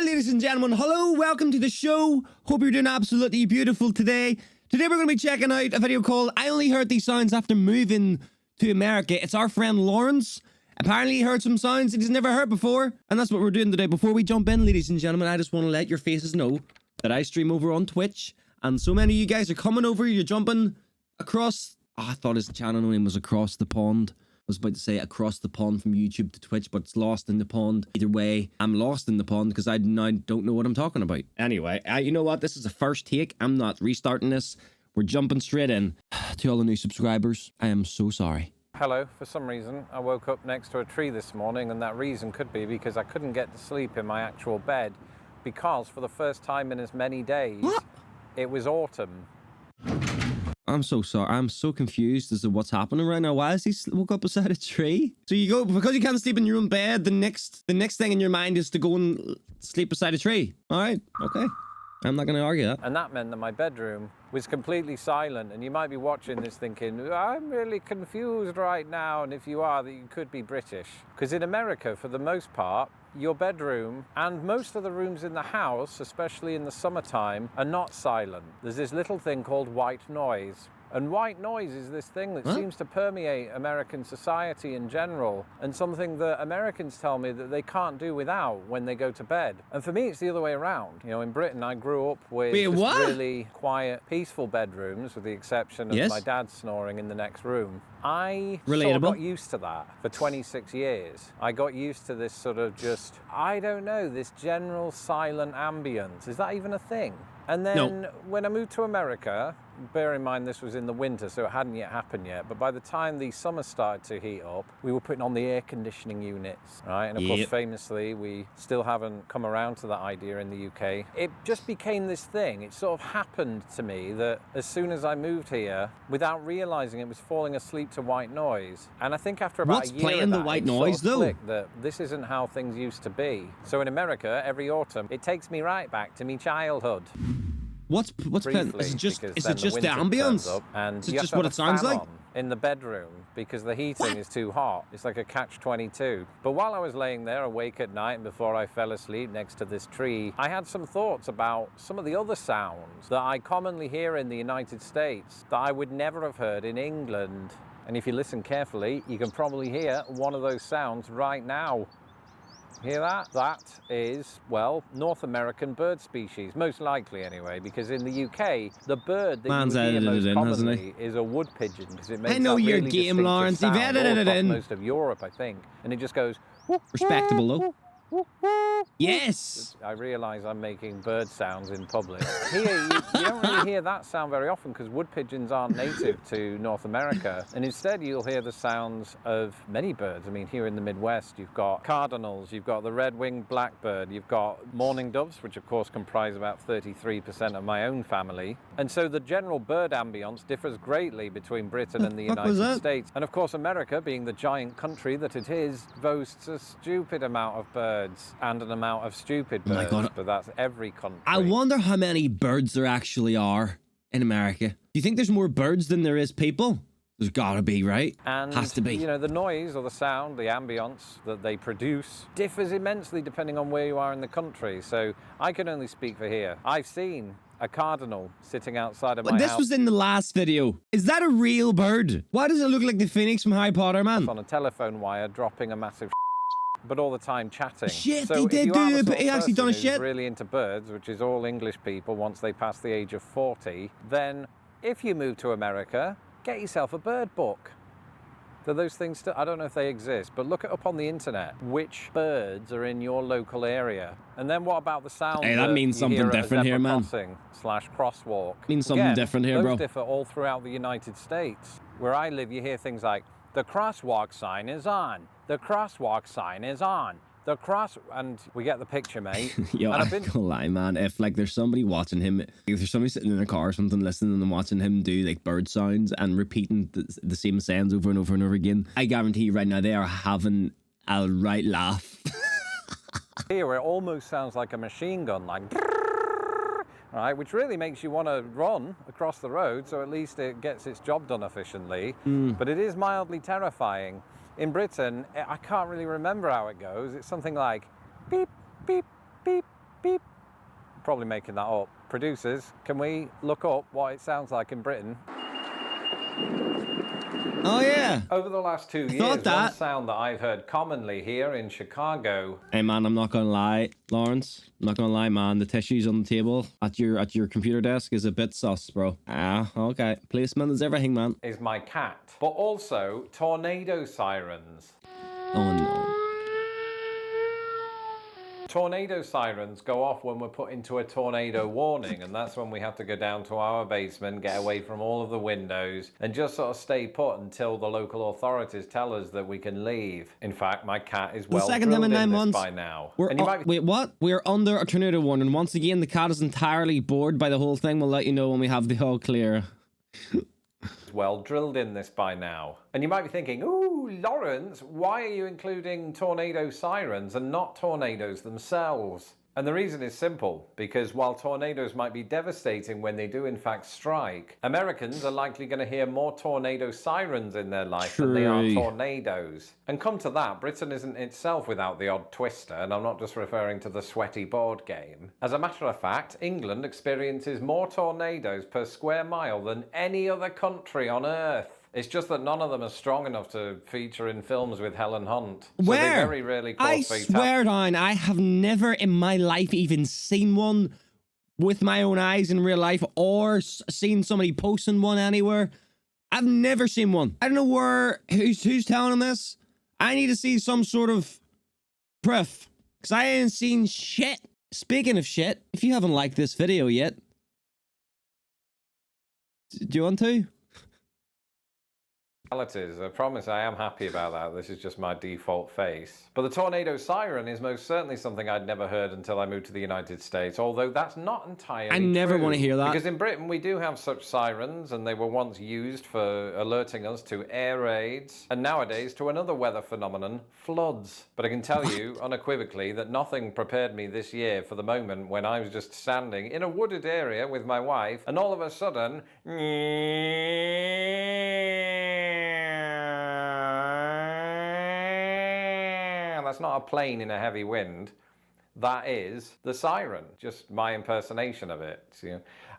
Well, ladies and gentlemen, hello, welcome to the show. Hope you're doing absolutely beautiful today. Today we're going to be checking out a video called I Only Heard These Sounds After Moving to America. It's our friend Lawrence. Apparently he heard some sounds that he's never heard before. And that's what we're doing today. Before we jump in, ladies and gentlemen, I just want to let your faces know that I stream over on Twitch. And so many of you guys are coming over. You're jumping across... Oh, I thought his channel name was Across the Pond. I was about to say across the pond from YouTube to Twitch, but it's lost in the pond. Either way, I'm lost in the pond because I now don't know what I'm talking about. Anyway, you know what? This is a first take. I'm not restarting this. We're jumping straight in. To all the new subscribers, I am so sorry. Hello. For some reason, I woke up next to a tree this morning, and that reason could be because I couldn't get to sleep in my actual bed because for the first time in as many days, it was autumn. I'm so sorry. I'm so confused as to what's happening right now. Why is he woke up beside a tree? So you go, because you can't sleep in your own bed, the next thing in your mind is to go and sleep beside a tree. All right. Okay. I'm not going to argue that. And that meant that my bedroom was completely silent. And you might be watching this thinking, I'm really confused right now. And if you are, that you could be British. Because in America, for the most part, your bedroom and most of the rooms in the house, especially in the summertime, are not silent. There's this little thing called white noise. And white noise is this thing that seems to permeate American society in general, and something that Americans tell me that they can't do without when they go to bed. And for me, it's the other way around. You know, in Britain, I grew up with really quiet, peaceful bedrooms, with the exception of my dad snoring in the next room. I sort of got used to that for 26 years. I got used to this sort of just, I don't know, this general silent ambience. Is that even a thing? And then when I moved to America, bear in mind this was in the winter, so it hadn't yet happened yet, but by the time the summer started to heat up, we were putting on the air conditioning units, right? And of course, famously, we still haven't come around to that idea in the UK. It just became this thing. It sort of happened to me that as soon as I moved here, without realizing it, was falling asleep to white noise. And I think after about a year playing of that, the white it noise, sort of clicked that this isn't how things used to be. So in America, every autumn, it takes me right back to me childhood. What's playing? Is it just the ambience? And is it just what it sounds like? In the bedroom, because the heating is too hot. It's like a catch-22. But while I was laying there awake at night and before I fell asleep next to this tree, I had some thoughts about some of the other sounds that I commonly hear in the United States that I would never have heard in England. And if you listen carefully, you can probably hear one of those sounds right now. Hear that? That is, well, North American bird species, most likely anyway, because in the UK, the bird that you hear most commonly is a wood pigeon, because it makes that really game, Lawrence. You've edited it in. Most of Europe, I think, and it just goes... Respectable, though. Yes! I realise I'm making bird sounds in public. Here, you don't really hear that sound very often because wood pigeons aren't native to North America. And instead, you'll hear the sounds of many birds. I mean, here in the Midwest, you've got cardinals, you've got the red-winged blackbird, you've got mourning doves, which of course comprise about 33% of my own family. And so the general bird ambience differs greatly between Britain and the United States. And of course, America, being the giant country that it is, boasts a stupid amount of birds and an amount of stupid birds, but that's every country. I wonder how many birds there actually are in America. Do you think there's more birds than there is people? There's gotta be, right? And, has to be. You know, the noise or the sound, the ambience that they produce differs immensely depending on where you are in the country. So I can only speak for here. I've seen a cardinal sitting outside of my house. This was in the last video. Is that a real bird? Why does it look like the Phoenix from Harry Potter, man? On a telephone wire, dropping a massive but all the time chatting. Shit, so he did do it, but he actually done a shit. Really into birds, which is all English people once they pass the age of 40, then if you move to America, get yourself a bird book. Do those things still, I don't know if they exist, but look it up on the internet. Which birds are in your local area? And then what about the sound? Hey, that means something different here, man. /crosswalk. Means something different here, bro. Those differ all throughout the United States. Where I live, you hear things like, the crosswalk sign is on. The crosswalk sign is on. And we get the picture, mate. Yo, I'm gonna lie, man. If like there's somebody watching him, if there's somebody sitting in a car or something, listening and watching him do like bird sounds and repeating the same sounds over and over and over again, I guarantee you right now they are having a right laugh. Here, it almost sounds like a machine gun, like. Right, which really makes you want to run across the road, so at least it gets its job done efficiently. But it is mildly terrifying. In Britain, I can't really remember how it goes. It's something like beep, beep, beep, beep. Probably making that up. Producers, can we look up what it sounds like in Britain? Oh, yeah. Over the last 2 years, one sound that I've heard commonly here in Chicago. Hey, man, I'm not going to lie, Lawrence. I'm not going to lie, man. The tissues on the table at your computer desk is a bit sus, bro. Ah, okay. Placement is everything, man. Is my cat. But also tornado sirens. Oh, no. Tornado sirens go off when we're put into a tornado warning, and that's when we have to go down to our basement, get away from all of the windows, and just sort of stay put until the local authorities tell us that we can leave. In fact, my cat is well drilled in this by now. Wait, what? We're under a tornado warning. Once again, the cat is entirely bored by the whole thing. We'll let you know when we have the all clear. Well drilled in this by now. And you might be thinking, ooh, Lawrence, why are you including tornado sirens and not tornadoes themselves? And the reason is simple, because while tornadoes might be devastating when they do in fact strike, Americans are likely going to hear more tornado sirens in their life than they are tornadoes. And come to that, Britain isn't itself without the odd twister, and I'm not just referring to the sweaty board game. As a matter of fact, England experiences more tornadoes per square mile than any other country on Earth. It's just that none of them are strong enough to feature in films with Helen Hunt. So they very rarely cause I swear down, I have never in my life even seen one with my own eyes in real life or seen somebody posting one anywhere. I've never seen one. I don't know who's telling them this. I need to see some sort of proof, because I ain't seen shit. Speaking of shit, if you haven't liked this video yet, do you want to? I promise I am happy about that. This is just my default face. But the tornado siren is most certainly something I'd never heard until I moved to the United States, although that's not entirely true. I never want to hear that. Because in Britain we do have such sirens, and they were once used for alerting us to air raids, and nowadays to another weather phenomenon, floods. But I can tell you unequivocally that nothing prepared me this year for the moment when I was just standing in a wooded area with my wife, and all of a sudden, that's not a plane in a heavy wind. That is the siren, just my impersonation of it. See?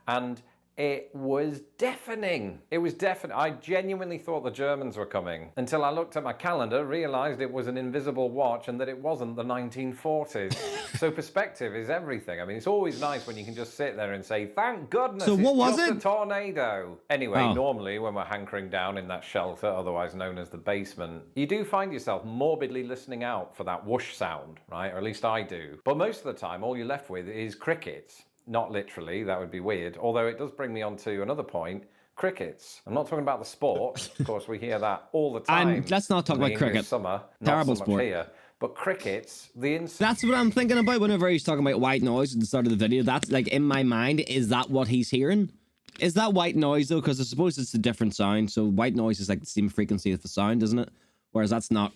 And it was deafening. It was deafening. I genuinely thought the Germans were coming until I looked at my calendar, realized it was an invisible watch and that it wasn't the 1940s. So perspective is everything. I mean, it's always nice when you can just sit there and say, thank goodness it's just a tornado. Anyway, normally when we're hankering down in that shelter, otherwise known as the basement, you do find yourself morbidly listening out for that whoosh sound, right? Or at least I do. But most of the time, all you're left with is crickets. Not literally, that would be weird. Although it does bring me on to another point, crickets. I'm not talking about the sport. Of course, we hear that all the time. And let's not talk about cricket. Summer, terrible so sport. Here. But crickets, the insect. That's what I'm thinking about whenever he's talking about white noise at the start of the video. That's like in my mind, is that what he's hearing? Is that white noise though? Because I suppose it's a different sound. So white noise is like the same frequency as the sound, isn't it? Whereas that's not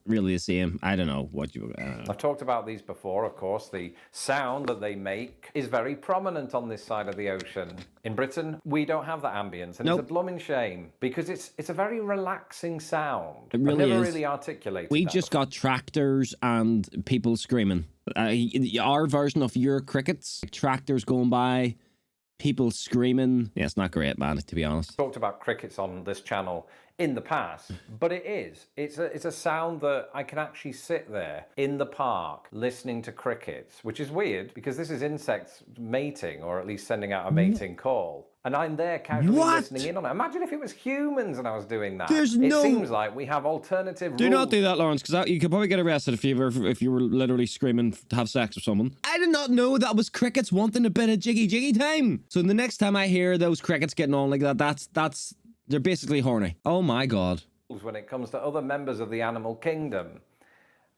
really the same. I don't know what you... I've talked about these before, of course. The sound that they make is very prominent on this side of the ocean. In Britain, we don't have that ambience, and it's a blooming shame, because it's a very relaxing sound. It really I've never is. really articulated We that just before. got tractors and people screaming. Our version of your crickets, tractors going by, people screaming. Yeah, it's not great, man, to be honest. Talked about crickets on this channel in the past, but it's a sound that I can actually sit there in the park listening to crickets, which is weird because this is insects mating, or at least sending out a mating call, and I'm there casually listening in on it. Imagine if it was humans and I was doing that. It seems like we have alternative rules. Do not do that, Lawrence, because you could probably get arrested if you were literally screaming to have sex with someone. I did not know that was crickets wanting a bit of jiggy time. So the next time I hear those crickets getting on like that, they're basically horny. Oh my God. When it comes to other members of the animal kingdom,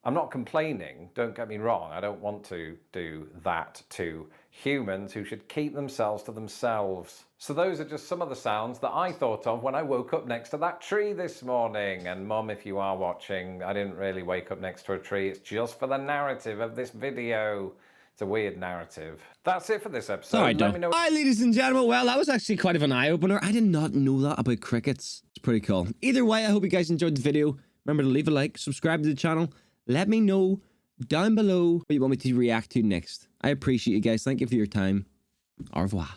I'm not complaining, don't get me wrong. I don't want to do that to humans who should keep themselves to themselves. So those are just some of the sounds that I thought of when I woke up next to that tree this morning. And Mum, if you are watching, I didn't really wake up next to a tree. It's just for the narrative of this video. It's a weird narrative. That's it for this episode. All right, Let me know. Hi, ladies and gentlemen. Well, that was actually quite of an eye-opener. I did not know that about crickets. It's pretty cool. Either way, I hope you guys enjoyed the video. Remember to leave a like, subscribe to the channel. Let me know down below what you want me to react to next. I appreciate you guys. Thank you for your time. Au revoir.